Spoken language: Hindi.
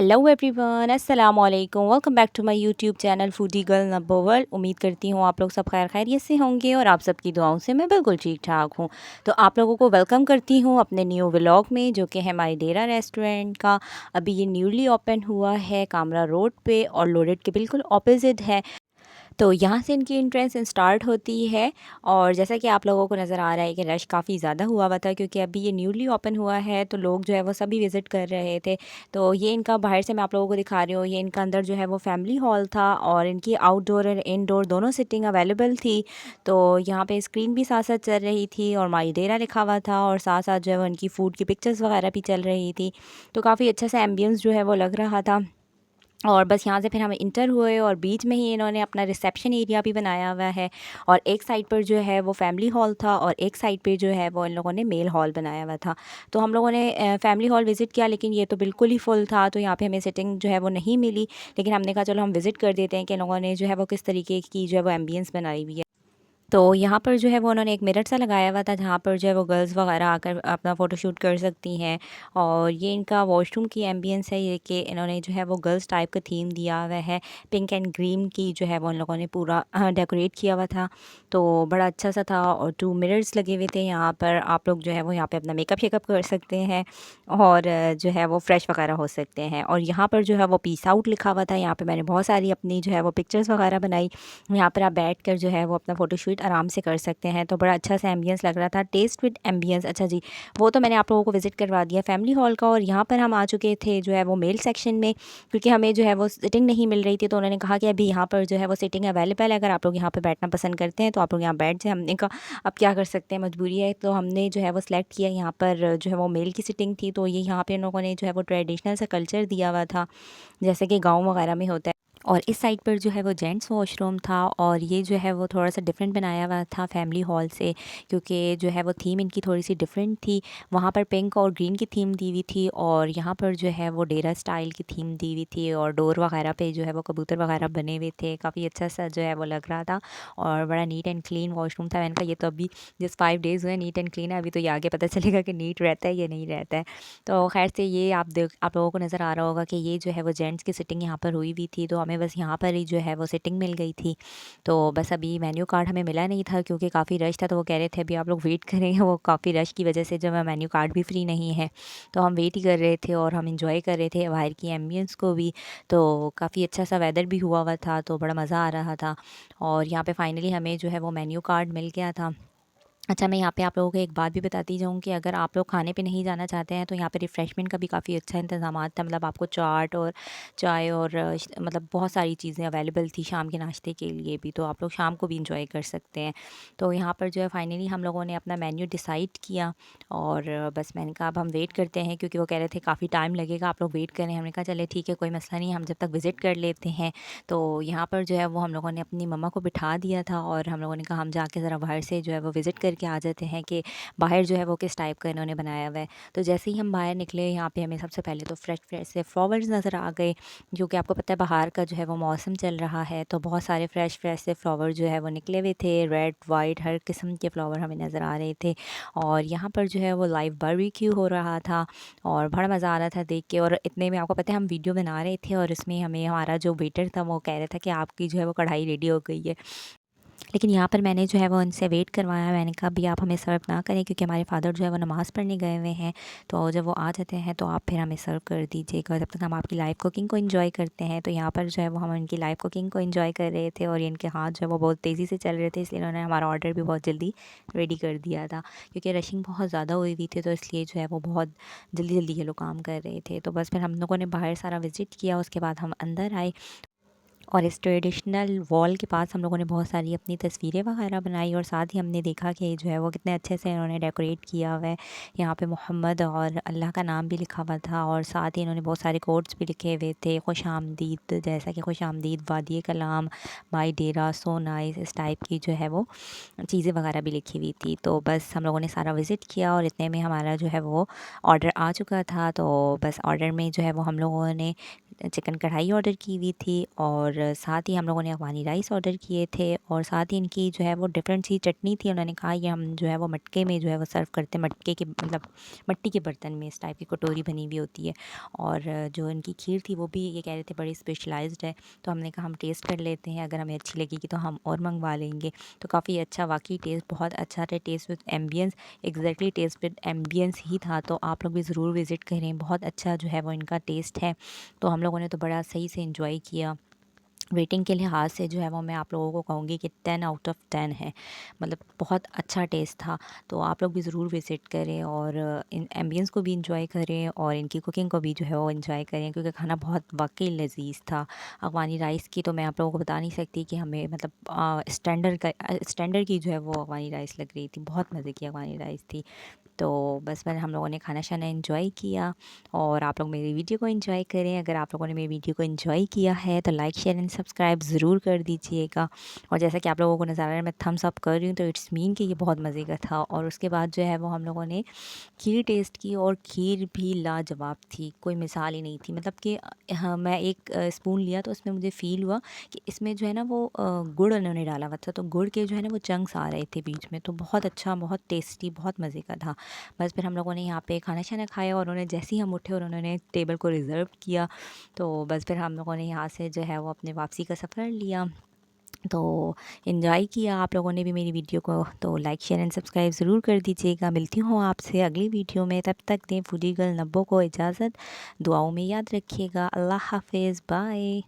हेलो एवरीवन, अस्सलाम वालेकुम। Welcome back to my YouTube channel foodie girl number world. उम्मीद करती हूँ आप लोग सब खैर खैरियत से होंगे और आप सबकी दुआओं से मैं बिल्कुल ठीक ठाक हूँ। तो आप लोगों को वेलकम करती हूँ अपने न्यू व्लॉग में, जो कि है माई डेरा रेस्टोरेंट का। अभी ये न्यूली ओपन हुआ है कामरा रोड पे और लोडेड के बिल्कुल ऑपोजिट है। तो यहाँ से इनकी एंट्रेंस स्टार्ट होती है और जैसा कि आप लोगों को नज़र आ रहा है कि रश काफ़ी ज़्यादा हुआ हुआ था, क्योंकि अभी ये न्यूली ओपन हुआ है तो लोग जो है वो सभी विज़िट कर रहे थे। तो ये इनका बाहर से मैं आप लोगों को दिखा रही हूँ, ये इनका अंदर जो है वो फैमिली हॉल था और इनकी आउटडोर और इनडोर दोनों सिटिंग अवेलेबल थी। तो यहाँ पे स्क्रीन भी साथ साथ चल रही थी और माई डेरा लिखा हुआ था और साथ साथ जो है वो इनकी फ़ूड की पिक्चर्स वगैरह भी चल रही थी। तो काफ़ी अच्छा सा एम्बियंस जो है वो लग रहा था। और बस यहाँ से फिर हम इंटर हुए और बीच में ही इन्होंने अपना रिसेप्शन एरिया भी बनाया हुआ है। और एक साइड पर जो है वो फैमिली हॉल था और एक साइड पे जो है वो इन लोगों ने मेल हॉल बनाया हुआ था। तो हम लोगों ने फैमिली हॉल विज़िट किया, लेकिन ये तो बिल्कुल ही फुल था, तो यहाँ पे हमें सिटिंग जो है वो नहीं मिली। लेकिन हमने कहा चलो हम विज़िट कर देते हैं कि इन लोगों ने जो है वो किस तरीके की जो है वो एम्बियंस बनाई हुई है। तो यहाँ पर जो है वो उन्होंने एक मिरर सा लगाया हुआ था, जहाँ पर जो है वो गर्ल्स वगैरह आकर अपना फ़ोटोशूट कर सकती हैं। और ये इनका वॉशरूम की एम्बियंस है, ये कि इन्होंने जो है वो गर्ल्स टाइप का थीम दिया हुआ है। पिंक एंड ग्रीन की जो है वो उन लोगों ने पूरा डेकोरेट किया हुआ था। तो बड़ा अच्छा सा था और 2 मिरर्स लगे हुए थे यहाँ पर। आप लोग जो है वो यहाँ पे अपना मेकअप शेकअप कर सकते हैं और जो है वो फ्रेश वगैरह हो सकते हैं। और यहाँ पर जो है वो पीस आउट लिखा हुआ था। यहाँ पे मैंने बहुत सारी अपनी जो है वो पिक्चर्स वगैरह बनाई। यहाँ पर आप बैठकर जो है वो अपना फ़ोटोशूट आराम से कर सकते हैं। तो बड़ा अच्छा सा एम्बियंस लग रहा था, टेस्ट विद एम्बियंस। अच्छा जी, वो तो मैंने आप लोगों को विज़िट करवा दिया फैमिली हॉल का। और यहाँ पर हम आ चुके थे जो है वो मेल सेक्शन में, क्योंकि हमें जो है वो सिटिंग नहीं मिल रही थी। तो उन्होंने कहा कि अभी यहाँ पर जो है वो सिटिंग अवेलेबल है, अगर आप लोग यहाँ पर बैठना पसंद करते हैं तो आप लोग यहाँ बैठ जाए। हमने कहा अब क्या कर सकते हैं, मजबूरी है। तो हमने जो है वो सिलेक्ट किया, यहाँ पर जो है वो मेल की सिटिंग थी। तो ये यहाँ पे इन लोगों ने जो है वो ट्रेडिशनल सा कल्चर दिया हुआ था, जैसे कि गाँव वगैरह में होता है। और इस साइड पर जो है वो जेंट्स वॉशरूम था और ये जो है वो थोड़ा-सा डिफरेंट बनाया हुआ था फैमिली हॉल से, क्योंकि जो है वो थीम इनकी थोड़ी-सी डिफरेंट थी। वहाँ पर पिंक और ग्रीन की थीम दी हुई थी और यहाँ पर जो है वो डेरा स्टाइल की थीम दी हुई थी और डोर वगैरह पे जो है वो कबूतर वगैरह बने हुए थे। काफ़ी अच्छा-सा जो है वो लग रहा था और बड़ा नीट एंड क्लीन वॉशरूम था। मैंने कहा ये तो अभी जस्ट 5 डेज़ हुए नीट एंड क्लीन है, अभी तो ये आगे पता चलेगा कि नीट रहता है या नहीं रहता है। तो ख़ैर से ये आप लोगों को नज़र आ रहा होगा कि ये जो है वो जेंट्स की सिटिंग यहाँ पर हुई हुई थी। तो हमें बस यहाँ पर ही जो है वो सिटिंग मिल गई थी। तो बस अभी मेन्यू कार्ड हमें मिला नहीं था, क्योंकि काफ़ी रश था। तो वो कह रहे थे अभी आप लोग वेट करें, वो काफ़ी रश की वजह से जो है मेन्यू कार्ड भी फ्री नहीं है। तो हम वेट ही कर रहे थे और हम इंजॉय कर रहे थे बाहर की एम्बियंस को भी। तो काफ़ी अच्छा सा वेदर भी हुआ हुआ था, तो बड़ा मज़ा आ रहा था। और यहाँ पे फाइनली हमें जो है वो मेन्यू कार्ड मिल गया था। अच्छा, मैं यहाँ पे आप लोगों को एक बात भी बताती जाऊँ कि अगर आप लोग खाने पे नहीं जाना चाहते हैं तो यहाँ पे रिफ़्रेशमेंट का भी काफ़ी अच्छा इंतज़ामात था। मतलब आपको चाट और चाय और मतलब बहुत सारी चीज़ें अवेलेबल थी शाम के नाश्ते के लिए भी, तो आप लोग शाम को भी इंजॉय कर सकते हैं। तो यहाँ पर जो है फाइनली हम लोगों ने अपना मेन्यू डिसाइड किया और बस मैंने कहा अब हम वेट करते हैं, क्योंकि वो कह रहे थे काफ़ी टाइम लगेगा, आप लोग वेट करें। हमने कहा चले ठीक है, कोई मसला नहीं, हम जब तक विज़िट कर लेते हैं। तो यहाँ पर जो है वो हम लोगों ने अपनी मम्मा को बिठा दिया था और हम लोगों ने कहा हम जाके ज़रा बाहर से जो है वो विज़िट करके आ जाते हैं कि बाहर जो है वो किस टाइप का इन्होंने बनाया हुआ है। तो जैसे ही हम बाहर निकले, यहाँ पे हमें सबसे पहले तो फ्रेश फ्रेश से फ्लावर्स नज़र आ गए, क्योंकि आपको पता है बाहर का जो है वो मौसम चल रहा है। तो बहुत सारे फ्रेश फ्रेश से फ्लावर जो है वो निकले हुए थे, रेड वाइट हर किस्म के फ्लावर हमें नज़र आ रहे थे। और यहाँ पर जो है वो लाइव बारबेक्यू हो रहा था और बड़ा मज़ा आ रहा था देख के। और इतने में आपको पता है हम वीडियो बना रहे थे और इसमें हमें हमारा जो वेटर था वो कह रहा था कि आपकी जो है वो कढ़ाई रेडी हो गई है। लेकिन यहाँ पर मैंने जो है वो उनसे वेट करवाया। मैंने कहा अभी आप हमें सर्व ना करें, क्योंकि हमारे फ़ादर जो है वो नमाज़ पढ़ने गए हुए हैं। तो जब वो आ जाते हैं तो आप फिर हमें सर्व कर दीजिएगा, जब तक हम आपकी लाइव कुकिंग को एंजॉय करते हैं। तो यहाँ पर जो है वो हम उनकी लाइव कुकिंग को एंजॉय कर रहे थे और ये इनके हाथ जो है वो बहुत तेज़ी से चल रहे थे, इसलिए उन्होंने हमारा ऑर्डर भी बहुत जल्दी रेडी कर दिया था, क्योंकि रशिंग बहुत ज़्यादा हुई हुई थी। तो इसलिए जो है वो बहुत जल्दी जल्दी ये लोग काम कर रहे थे। तो बस फिर हम लोगों ने बाहर सारा विज़िट किया, उसके बाद हम अंदर आए और इस ट्रेडिशनल वॉल के पास हम लोगों ने बहुत सारी अपनी तस्वीरें वगैरह बनाई और साथ ही हमने देखा कि जो है वो कितने अच्छे से इन्होंने डेकोरेट किया हुआ है। यहाँ पे मोहम्मद और अल्लाह का नाम भी लिखा हुआ था और साथ ही इन्होंने बहुत सारे कोट्स भी लिखे हुए थे, खुश आमदीद, जैसा कि खुश आमदीद वादी कलाम, माई डेरा, सो नाइस, इस टाइप की जो है वो चीज़ें वगैरह भी लिखी हुई थी। तो बस हम लोगों ने सारा विज़िट किया और इतने में हमारा जो है वो ऑर्डर आ चुका था। तो बस ऑर्डर में जो है वो हम लोगों ने चिकन कढ़ाई ऑर्डर की हुई थी और साथ ही हम लोगों ने अफगानी राइस ऑर्डर किए थे और साथ ही इनकी जो है वो डिफरेंट सी चटनी थी। उन्होंने कहा ये हम जो है वो मटके में जो है वो सर्व करते हैं, मटके के मतलब मिट्टी के बर्तन में इस टाइप की कटोरी बनी हुई होती है। और जो इनकी खीर थी वो भी ये कह रहे थे बड़ी स्पेशलाइज्ड है। तो हमने कहा हम टेस्ट कर लेते हैं, अगर हमें अच्छी लगेगी तो हम और मंगवा लेंगे। तो काफ़ी अच्छा, वाकई टेस्ट बहुत अच्छा था। Taste with ambience, exactly taste with ambience ही था। तो आप लोग भी ज़रूर विज़िट करें, बहुत अच्छा जो है वो इनका टेस्ट है। तो हम लोगों ने तो बड़ा सही से इंजॉय किया। रेटिंग के लिहाज से जो है वो मैं आप लोगों को कहूँगी कि 10 आउट ऑफ 10 है, मतलब बहुत अच्छा टेस्ट था। तो आप लोग भी ज़रूर विज़िट करें और इन एम्बियंस को भी इंजॉय करें और इनकी कुकिंग को भी जो है वो इंजॉय करें, क्योंकि खाना बहुत वाकई लजीज़ था। अफ़गानी राइस की तो मैं आप लोगों को बता नहीं सकती कि हमें मतलब स्टैंडर्ड की जो है वो अफ़गानी राइस लग रही थी, बहुत मज़े की अफ़गानी राइस थी। तो बस मैंने हम लोगों ने खाना शाना एंजॉय किया और आप लोग मेरी वीडियो को एंजॉय करें। अगर आप लोगों ने मेरी वीडियो को एंजॉय किया है तो लाइक शेयर एंड सब्सक्राइब ज़रूर कर दीजिएगा। और जैसा कि आप लोगों को नज़र आ रहा है मैं थम्स अप कर रही हूँ, तो इट्स मीन कि ये बहुत मज़े का था। और उसके बाद जो है वो हम लोगों ने खीर टेस्ट की और खीर भी लाजवाब थी, कोई मिसाल ही नहीं थी। मतलब कि हाँ, मैं एक स्पून लिया तो उसमें मुझे फ़ील हुआ कि इसमें जो है ना वो गुड़ उन्होंने डाला हुआ था, तो गुड़ के जो है ना वो चंक्स आ रहे थे बीच में। तो बहुत अच्छा, बहुत टेस्टी, बहुत मज़े का था। बस फिर हम लोगों ने यहाँ पे खाना शाना खाया और उन्होंने जैसे ही हम उठे और उन्होंने टेबल को रिज़र्व किया, तो बस फिर हम लोगों ने यहाँ से जो है वो अपने वापसी का सफ़र लिया। तो एंजॉय किया आप लोगों ने भी मेरी वीडियो को, तो लाइक शेयर एंड सब्सक्राइब ज़रूर कर दीजिएगा। मिलती हूँ आपसे अगली वीडियो में, तब तक दें फूडी गर्ल नब्बो को इजाज़त। दुआओं में याद रखिएगा। अल्लाह हाफिज़, बाय।